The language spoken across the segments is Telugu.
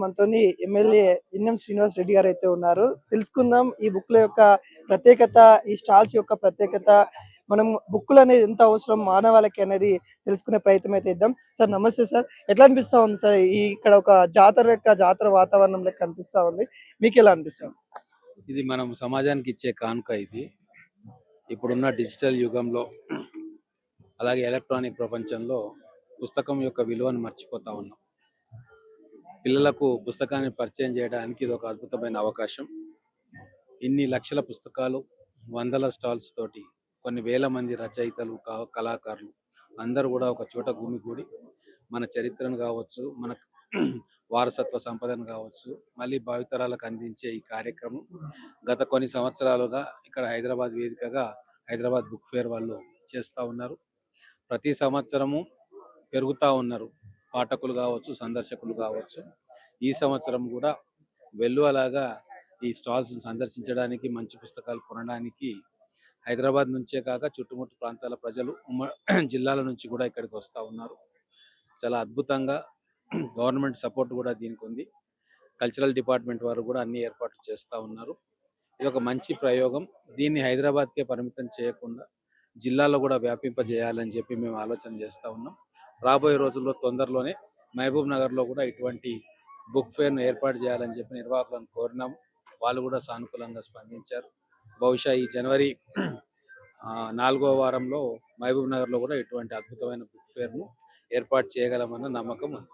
మనతోని ఎమ్మెల్యే ఎన్ఎం శ్రీనివాస్ రెడ్డి గారు అయితే ఉన్నారు. తెలుసుకుందాం ఈ బుక్ల యొక్క ప్రత్యేకత, ఈ స్టాల్స్ యొక్క ప్రత్యేకత, మనం బుక్కులు అనేది ఎంత అవసరం మానవాళికి అనేది తెలుసుకునే ప్రయత్నం అయితే ఇద్దాం. సార్ నమస్తే సార్. ఎట్లా అనిపిస్తా ఉంది సార్? ఇక్కడ ఒక జాతర వాతావరణం లెక్క అనిపిస్తా ఉంది. మీకు ఎలా అనిపిస్తుంది? ఇది మనం సమాజానికి ఇచ్చే కానుక. ఇది ఇప్పుడున్న డిజిటల్ యుగంలో అలాగే ఎలక్ట్రానిక్ ప్రపంచంలో పుస్తకం యొక్క విలువను మర్చిపోతా ఉన్నాం. పిల్లలకు పుస్తకాన్ని పరిచయం చేయడానికి ఇది ఒక అద్భుతమైన అవకాశం. ఇన్ని లక్షల పుస్తకాలు, వందల స్టాల్స్ తోటి కొన్ని వేల మంది రచయితలు, కళాకారులు అందరూ కూడా ఒక చోట గుమిగూడి మన చరిత్రను కావచ్చు, మన వారసత్వ సంపదను కావచ్చు, మళ్ళీ భావితరాలకు అందించే ఈ కార్యక్రమం గత కొన్ని సంవత్సరాలుగా ఇక్కడ హైదరాబాద్ వేదికగా హైదరాబాద్ బుక్ ఫేర్ వాళ్ళు చేస్తూ ఉన్నారు. ప్రతి సంవత్సరము పెరుగుతూ ఉన్నారు పాఠకులు కావచ్చు, సందర్శకులు కావచ్చు. ఈ సంవత్సరం కూడా వెల్లువలాగా ఈ స్టాల్స్ సందర్శించడానికి, మంచి పుస్తకాలు కొనడానికి హైదరాబాద్ నుంచే కాక చుట్టుముట్టు ప్రాంతాల ప్రజలు జిల్లాల నుంచి కూడా ఇక్కడికి వస్తూ ఉన్నారు. చాలా అద్భుతంగా గవర్నమెంట్ సపోర్ట్ కూడా దీనికి ఉంది. కల్చరల్ డిపార్ట్మెంట్ వారు కూడా అన్ని ఏర్పాట్లు చేస్తూ ఉన్నారు. ఇది ఒక మంచి ప్రయోగం. దీన్ని హైదరాబాద్కే పరిమితం చేయకుండా జిల్లాలో కూడా వ్యాపింపజేయాలని చెప్పి మేము ఆలోచన చేస్తూ ఉన్నాం. రాబోయే రోజుల్లో తొందరలోనే మహబూబ్ నగర్లో కూడా ఇటువంటి బుక్ ఫేర్ను ఏర్పాటు చేయాలని చెప్పి నిర్వాహకులను కోరినాము. వాళ్ళు కూడా సానుకూలంగా స్పందించారు. బహుశా ఈ జనవరి 4వ వారంలో మహబూబ్ నగర్లో కూడా ఇటువంటి అద్భుతమైన బుక్ ఫేర్ను ఏర్పాటు చేయగలమన్న నమ్మకం ఉంది.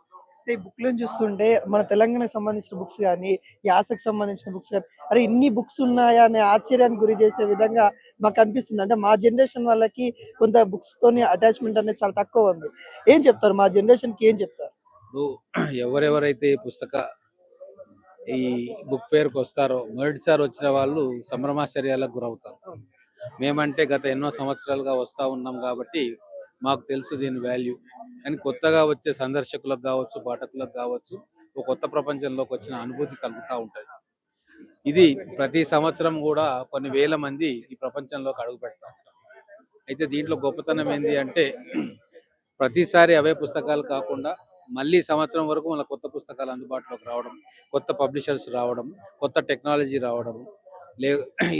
ఈ బుక్లను చూస్తుంటే మన తెలంగాణకు సంబంధించిన బుక్స్ కానీ, యాసకు సంబంధించిన బుక్స్ కానీ, అరే ఇన్ని బుక్స్ ఉన్నాయా అనే ఆశ్చర్యానికి గురి చేసే విధంగా మాకు అనిపిస్తుంది. అంటే మా జనరేషన్ వాళ్ళకి కొంత బుక్స్ తోని అటాచ్మెంట్ అనేది చాలా తక్కువ ఉంది. ఏం చెప్తారు మా జనరేషన్కి? ఏం చెప్తారు? ఎవరెవరైతే ఈ బుక్ ఫేర్కి వస్తారో మొదటిసారి వచ్చిన వాళ్ళు సంభ్రమాశ్చర్యాలకు గురవుతారు. మేమంటే గత ఎన్నో సంవత్సరాలుగా వస్తూ ఉన్నాం కాబట్టి మాకు తెలుసు దీని వాల్యూ. కానీ కొత్తగా వచ్చే సందర్శకులకు కావచ్చు, పాఠకులకు కావచ్చు, ఒక కొత్త ప్రపంచంలోకి వచ్చిన అనుభూతి కలుగుతూ ఉంటుంది. ఇది ప్రతి సంవత్సరం కూడా కొన్ని వేల మంది ఈ ప్రపంచంలోకి అడుగు పెడతా ఉంటారు. అయితే దీంట్లో గొప్పతనం ఏంటి అంటే ప్రతిసారి అవే పుస్తకాలు కాకుండా మళ్ళీ సంవత్సరం వరకు మన కొత్త పుస్తకాలు అందుబాటులోకి రావడం, కొత్త పబ్లిషర్స్ రావడం, కొత్త టెక్నాలజీ రావడం,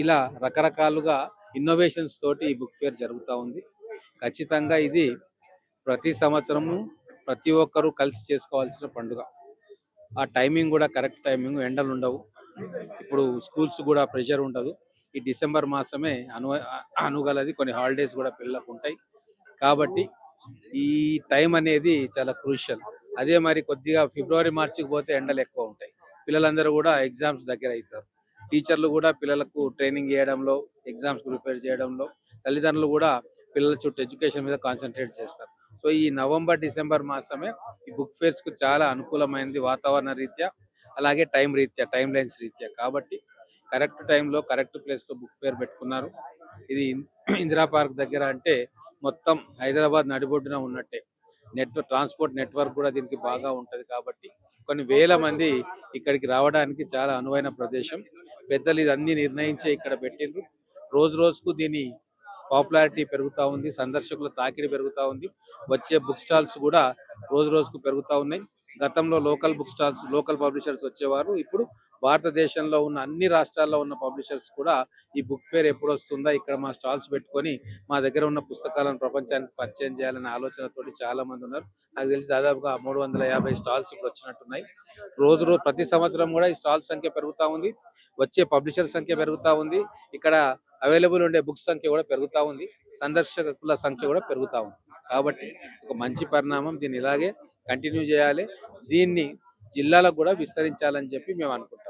ఇలా రకరకాలుగా ఇన్నోవేషన్స్ తోటి ఈ బుక్ ఫేర్ జరుగుతూ ఉంది. ఖచ్చితంగా ఇది ప్రతి సంవత్సరము ప్రతి ఒక్కరూ కలిసి చేసుకోవాల్సిన పండుగ. ఆ టైమింగ్ కూడా కరెక్ట్ టైమింగ్, ఎండలు ఉండవు, ఇప్పుడు స్కూల్స్ కూడా ప్రెషర్ ఉండదు. ఈ డిసెంబర్ మాసమే అనుగలది, కొన్ని హాలిడేస్ కూడా పిల్లలకు ఉంటాయి కాబట్టి ఈ టైం అనేది చాలా క్రూషియల్. అదే మరి కొద్దిగా ఫిబ్రవరి మార్చికి పోతే ఎండలు ఎక్కువ ఉంటాయి. పిల్లలందరూ కూడా ఎగ్జామ్స్ దగ్గర అవుతారు. టీచర్లు కూడా పిల్లలకు ట్రైనింగ్ చేయడంలో, ఎగ్జామ్స్ ప్రిపేర్ చేయడంలో, తల్లిదండ్రులు కూడా పిల్లల చుట్టూ ఎడ్యుకేషన్ మీద కాన్సన్ట్రేట్ చేస్తారు. సో ఈ నవంబర్, డిసెంబర్ మాసమే ఈ బుక్ ఫేర్స్కు చాలా అనుకూలమైనది వాతావరణ రీత్యా, అలాగే టైం లైన్స్ రీత్యా. కాబట్టి కరెక్ట్ టైంలో కరెక్ట్ ప్లేస్లో బుక్ ఫేర్ పెట్టుకున్నారు. ఇది ఇందిరా పార్క్ దగ్గర అంటే మొత్తం హైదరాబాద్ నడిబొడ్డున ఉన్నట్టే. ట్రాన్స్పోర్ట్ నెట్వర్క్ కూడా దీనికి బాగా ఉంటుంది కాబట్టి కొన్ని వేల మంది ఇక్కడికి రావడానికి చాలా అనువైన ప్రదేశం. పెద్దలు ఇదన్నీ నిర్ణయించే ఇక్కడ పెట్టిండ్రు. రోజు రోజుకు దీని పాపులారిటీ పెరుగుతూ ఉంది, సందర్శకుల తాకిడి పెరుగుతూ ఉంది. వచ్చే బుక్ స్టాల్స్ కూడా రోజు రోజుకు పెరుగుతూ ఉన్నాయి. గతంలో local book stalls, local publishers వచ్చేవారు. ఇప్పుడు భారతదేశంలో ఉన్న అన్ని రాష్ట్రాల్లో ఉన్న పబ్లిషర్స్ కూడా ఈ బుక్ ఫేర్ ఎప్పుడు వస్తుందా, ఇక్కడ మా స్టాల్స్ పెట్టుకొని మా దగ్గర ఉన్న పుస్తకాలను ప్రపంచానికి పరిచయం చేయాలనే ఆలోచనతోటి చాలా మంది ఉన్నారు. నాకు తెలిసి దాదాపుగా 350 స్టాల్స్ ఇప్పుడు వచ్చినట్టున్నాయి. ప్రతి సంవత్సరం కూడా ఈ స్టాల్స్ సంఖ్య పెరుగుతూ ఉంది, వచ్చే పబ్లిషర్ సంఖ్య పెరుగుతూ ఉంది, ఇక్కడ అవైలబుల్ ఉండే బుక్స్ సంఖ్య కూడా పెరుగుతూ ఉంది, సందర్శకుల సంఖ్య కూడా పెరుగుతూ ఉంది. కాబట్టి ఒక మంచి పరిణామం. దీన్ని ఇలాగే కంటిన్యూ చేయాలి, దీన్ని జిల్లాలకు కూడా విస్తరించాలని చెప్పి మేము అనుకుంటున్నాం.